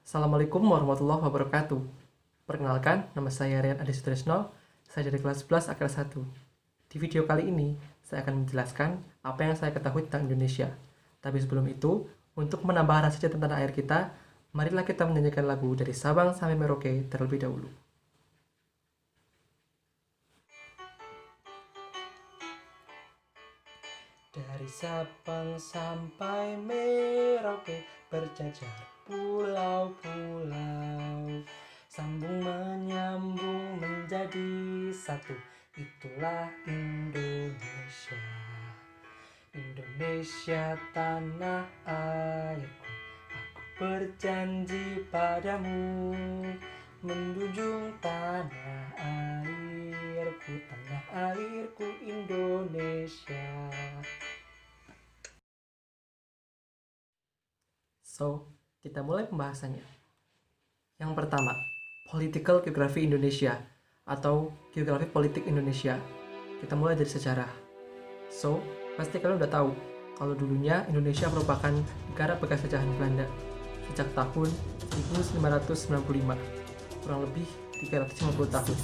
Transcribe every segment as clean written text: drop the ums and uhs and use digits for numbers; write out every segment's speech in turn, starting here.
Assalamualaikum warahmatullahi wabarakatuh. Perkenalkan, nama saya Rian Adi Sutrisno, saya dari kelas 11 A kelas 1. Di video kali ini, saya akan menjelaskan apa yang saya ketahui tentang Indonesia. Tapi sebelum itu, untuk menambah rasa cinta tanah air kita, marilah kita menyanyikan lagu dari Sabang sampai Merauke terlebih dahulu. Dari Sabang sampai Merauke berjajar pulau-pulau, sambung menyambung menjadi satu. Itulah Indonesia. Indonesia tanah airku, aku berjanji padamu menjunjung tanah airku Indonesia. So, kita mulai pembahasannya. Yang pertama, Political Geography Indonesia atau Geografi Politik Indonesia. Kita mulai dari sejarah. So, pasti kalian udah tahu kalau dulunya Indonesia merupakan negara bekas jajahan Belanda sejak tahun 1595, kurang lebih 350 tahun.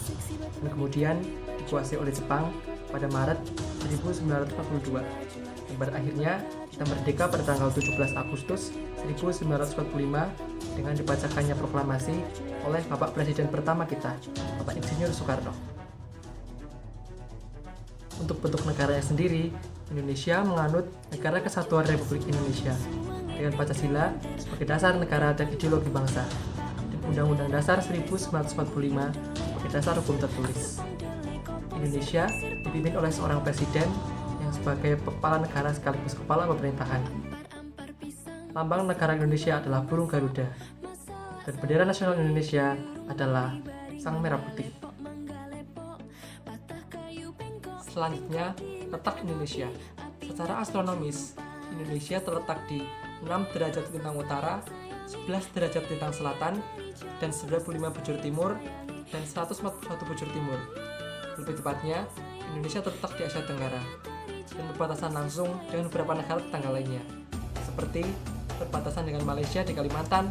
Dan kemudian dikuasai oleh Jepang pada Maret 1942. Dan pada akhirnya kita merdeka pada tanggal 17 Agustus 1945 dengan dibacakannya proklamasi oleh Bapak Presiden pertama kita, Bapak Insinyur Soekarno. Untuk bentuk negaranya sendiri, Indonesia menganut Negara Kesatuan Republik Indonesia dengan Pancasila sebagai dasar negara dan ideologi bangsa, dan Undang-Undang Dasar 1945 sebagai dasar hukum tertulis. Indonesia dipimpin oleh seorang presiden yang sebagai kepala negara sekaligus kepala pemerintahan. Lambang negara Indonesia adalah burung Garuda, dan bendera nasional Indonesia adalah sang merah putih. Selanjutnya, letak Indonesia. Secara astronomis, Indonesia terletak di 6 derajat lintang utara, 11 derajat lintang selatan, dan 95 bujur timur, dan 141 bujur timur. Lebih tepatnya, Indonesia terletak di Asia Tenggara, dan berbatasan langsung dengan beberapa negara tetangga lainnya, seperti berbatasan dengan Malaysia di Kalimantan,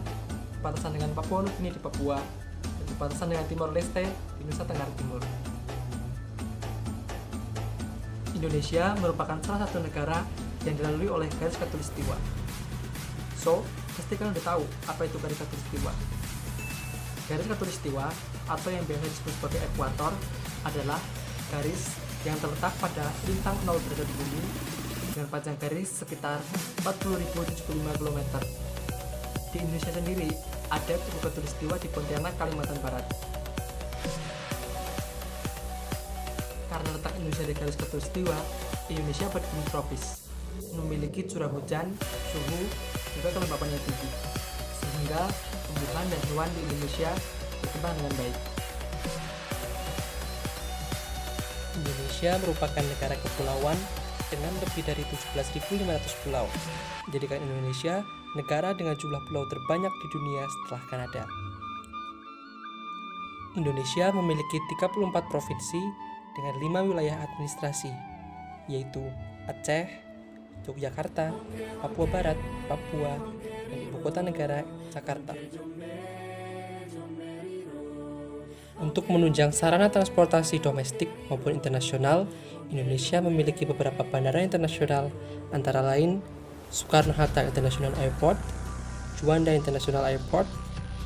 berbatasan dengan Papua Nugini di Papua, dan berbatasan dengan Timor Leste di Nusa Tenggara Timur. Indonesia merupakan salah satu negara yang dilalui oleh garis khatulistiwa. So, pasti kalian udah tahu apa itu garis khatulistiwa. Garis khatulistiwa atau yang biasa disebut sebagai ekuator adalah garis yang terletak pada lintang 0 derajat bumi dengan panjang garis sekitar 40.075 km. Di Indonesia sendiri ada kubu khatulistiwa di Pontianak, Kalimantan Barat. Karena letak Indonesia di garis khatulistiwa, Indonesia berbumi tropis, memiliki curah hujan, suhu, juga kelembapan yang tinggi, sehingga tumbuhan dan hewan di Indonesia berkembang dengan baik. Indonesia merupakan negara kepulauan dengan lebih dari 17.500 pulau, menjadikan Indonesia negara dengan jumlah pulau terbanyak di dunia setelah Kanada. Indonesia memiliki 34 provinsi dengan 5 wilayah administrasi, yaitu Aceh, Yogyakarta, Papua Barat, Papua, dan ibu kota negara Jakarta. Untuk menunjang sarana transportasi domestik maupun internasional, Indonesia memiliki beberapa bandara internasional, antara lain Soekarno-Hatta International Airport, Juanda International Airport,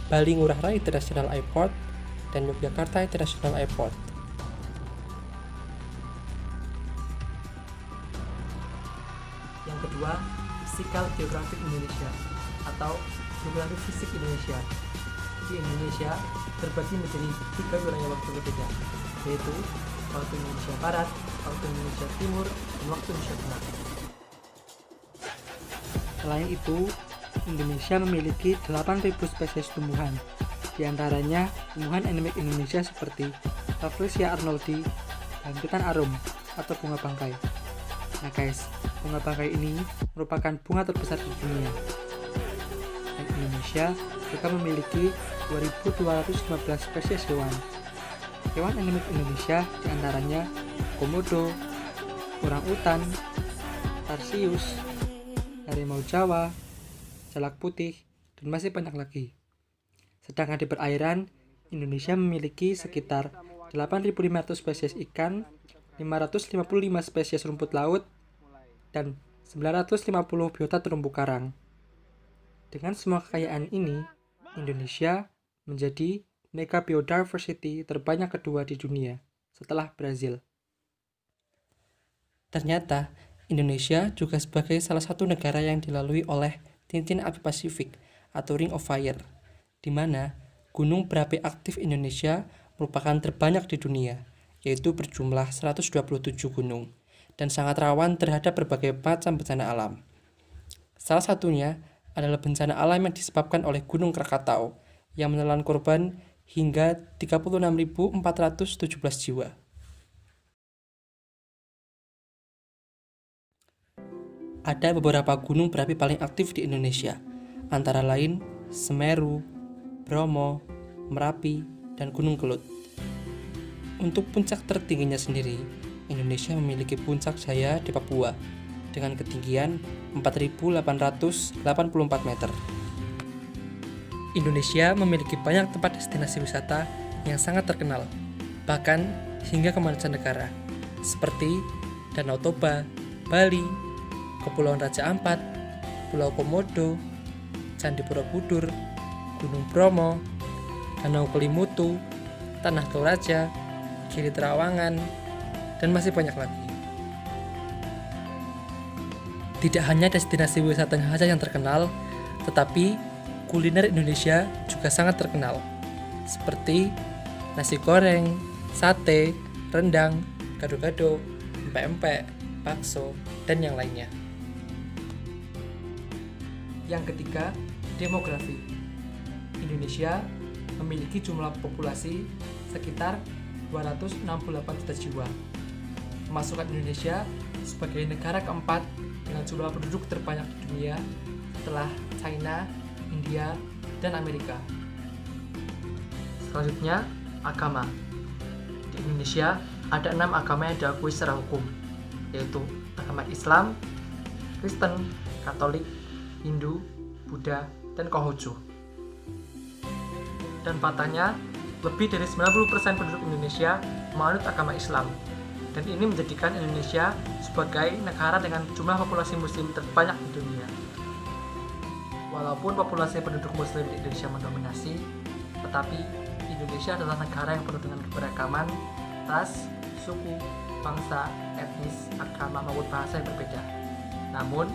Bali Ngurah Rai International Airport, dan Yogyakarta International Airport. Yang kedua, Physical Geographic Indonesia atau Geografi Fisik Indonesia. Di Indonesia terbagi menjadi 3 wilayah waktu berbeda, yaitu waktu Indonesia Barat, waktu Indonesia Timur, dan waktu Indonesia Tengah. Selain itu, Indonesia memiliki 8.000 spesies tumbuhan. Di antaranya tumbuhan endemik Indonesia seperti Rafflesia arnoldii dan Piton arum atau bunga bangkai. Nah guys, bunga bangkai ini merupakan bunga terbesar di dunia. Dan Indonesia juga memiliki 2.215 spesies hewan. Hewan endemik Indonesia diantaranya komodo, orangutan, tarsius, harimau Jawa, jalak putih, dan masih banyak lagi. Sedangkan di perairan, Indonesia memiliki sekitar 8.500 spesies ikan, 555 spesies rumput laut, dan 950 biota terumbu karang. Dengan semua kekayaan ini, Indonesia menjadi mega biodiversity terbanyak kedua di dunia setelah Brazil. Ternyata, Indonesia juga sebagai salah satu negara yang dilalui oleh cincin api Pasifik atau Ring of Fire, di mana gunung berapi aktif Indonesia merupakan terbanyak di dunia, yaitu berjumlah 127 gunung, dan sangat rawan terhadap berbagai macam bencana alam. Salah satunya adalah bencana alam yang disebabkan oleh Gunung Krakatau, yang menelan korban hingga 36.417 jiwa. Ada beberapa gunung berapi paling aktif di Indonesia, antara lain Semeru, Bromo, Merapi, dan Gunung Kelut. Untuk puncak tertingginya sendiri, Indonesia memiliki Puncak Jaya di Papua dengan ketinggian 4.884 meter. Indonesia memiliki banyak tempat destinasi wisata yang sangat terkenal, bahkan hingga ke mancanegara, seperti Danau Toba, Bali, Kepulauan Raja Ampat, Pulau Komodo, Candi Borobudur, Gunung Bromo, Danau Kelimutu, Tanah Toraja, Gili Trawangan, dan masih banyak lagi. Tidak hanya destinasi wisata saja yang terkenal, tetapi kuliner Indonesia juga sangat terkenal, seperti nasi goreng, sate, rendang, gado-gado, empek-empek, bakso, dan yang lainnya. Yang ketiga, demografi. Indonesia memiliki jumlah populasi sekitar 268 juta jiwa. Memasukkan Indonesia sebagai negara keempat dengan jumlah penduduk terbanyak di dunia setelah China, India, dan Amerika. Selanjutnya, agama. Di Indonesia ada 6 agama yang diakui secara hukum, yaitu agama Islam, Kristen, Katolik, Hindu, Buddha, dan Konghucu. Dan faktanya, lebih dari 90% penduduk Indonesia menganut agama Islam, dan ini menjadikan Indonesia sebagai negara dengan jumlah populasi muslim terbanyak di dunia. Walaupun populasi penduduk muslim di Indonesia mendominasi, tetapi Indonesia adalah negara yang penuh dengan keberagaman, ras, suku, bangsa, etnis, agama maupun bahasa yang berbeda. Namun,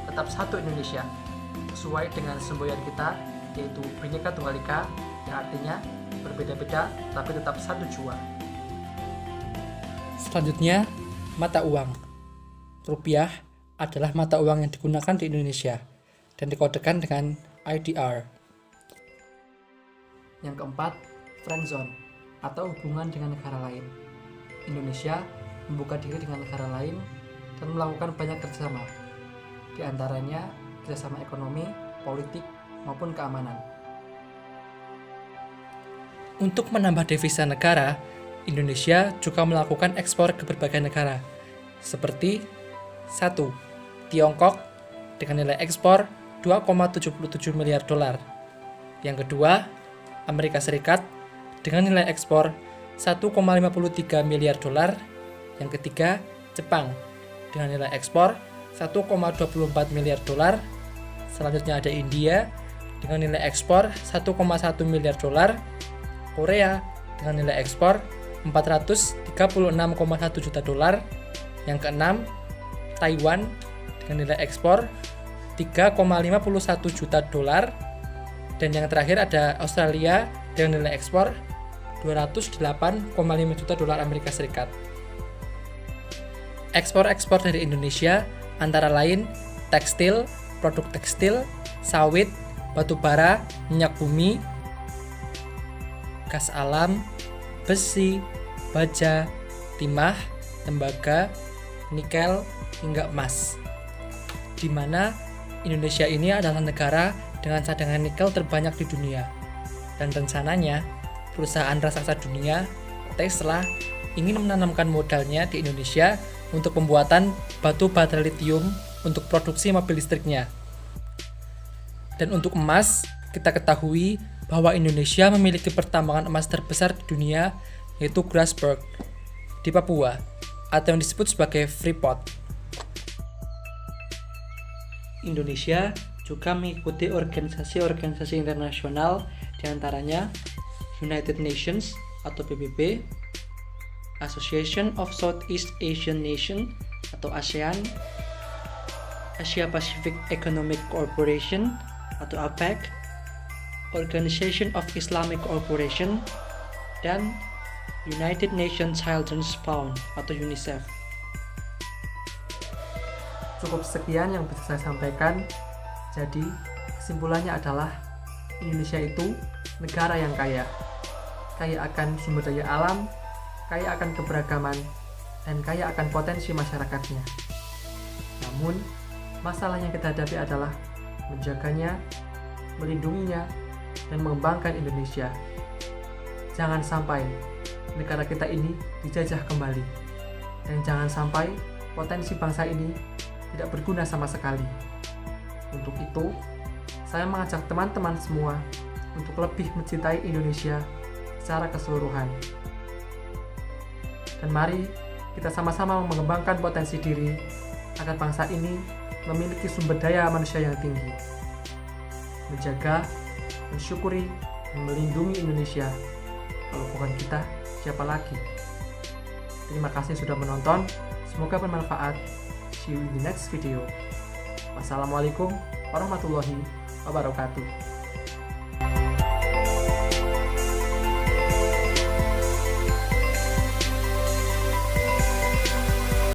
tetap satu Indonesia, sesuai dengan semboyan kita, yaitu Bhinneka Tunggal Ika, yang artinya berbeda-beda tapi tetap satu jua. Selanjutnya, mata uang. Rupiah adalah mata uang yang digunakan di Indonesia dan dikodekan dengan IDR. Yang keempat, friendzone atau hubungan dengan negara lain. Indonesia membuka diri dengan negara lain dan melakukan banyak kerjasama, di antaranya kerjasama ekonomi, politik, maupun keamanan. Untuk menambah devisa negara, Indonesia juga melakukan ekspor ke berbagai negara, seperti 1. Tiongkok dengan nilai ekspor 2,77 miliar dolar. Yang kedua, Amerika Serikat dengan nilai ekspor 1,53 miliar dolar. Yang ketiga, Jepang dengan nilai ekspor 1,24 miliar dolar. Selanjutnya ada India dengan nilai ekspor 1,1 miliar dolar. Korea dengan nilai ekspor 436,1 juta dolar. Yang keenam, Taiwan dengan nilai ekspor 3,51 juta dolar. Dan yang terakhir ada Australia dengan nilai ekspor 208,5 juta dolar Amerika Serikat. Ekspor-ekspor dari Indonesia antara lain tekstil, produk tekstil, sawit, batu bara, minyak bumi, gas alam, besi, baja, timah, tembaga, nikel, hingga emas. Di mana Indonesia ini adalah negara dengan cadangan nikel terbanyak di dunia. Dan rencananya, perusahaan raksasa dunia, Tesla, ingin menanamkan modalnya di Indonesia untuk pembuatan batu baterai litium untuk produksi mobil listriknya. Dan untuk emas, kita ketahui bahwa Indonesia memiliki pertambangan emas terbesar di dunia, yaitu Grasberg di Papua, atau yang disebut sebagai Freeport. Indonesia juga mengikuti organisasi-organisasi internasional, diantaranya United Nations atau PBB, Association of Southeast Asian Nations atau ASEAN, Asia Pacific Economic Cooperation atau APEC, Organization of Islamic Cooperation, dan United Nations Children's Fund atau UNICEF. Cukup sekian yang bisa saya sampaikan. Jadi, kesimpulannya adalah Indonesia itu negara yang kaya akan sumber daya alam, kaya akan keberagaman, dan kaya akan potensi masyarakatnya. Namun, masalah yang kita hadapi adalah menjaganya, melindunginya, dan mengembangkan Indonesia. Jangan sampai negara kita ini dijajah kembali, dan jangan sampai potensi bangsa ini tidak berguna sama sekali. Untuk itu, saya mengajak teman-teman semua untuk lebih mencintai Indonesia secara keseluruhan. Dan mari kita sama-sama mengembangkan potensi diri agar bangsa ini memiliki sumber daya manusia yang tinggi. Menjaga, mensyukuri, dan melindungi Indonesia. Kalau bukan kita, siapa lagi? Terima kasih sudah menonton. Semoga bermanfaat. See you in the next video. Wassalamualaikum warahmatullahi wabarakatuh.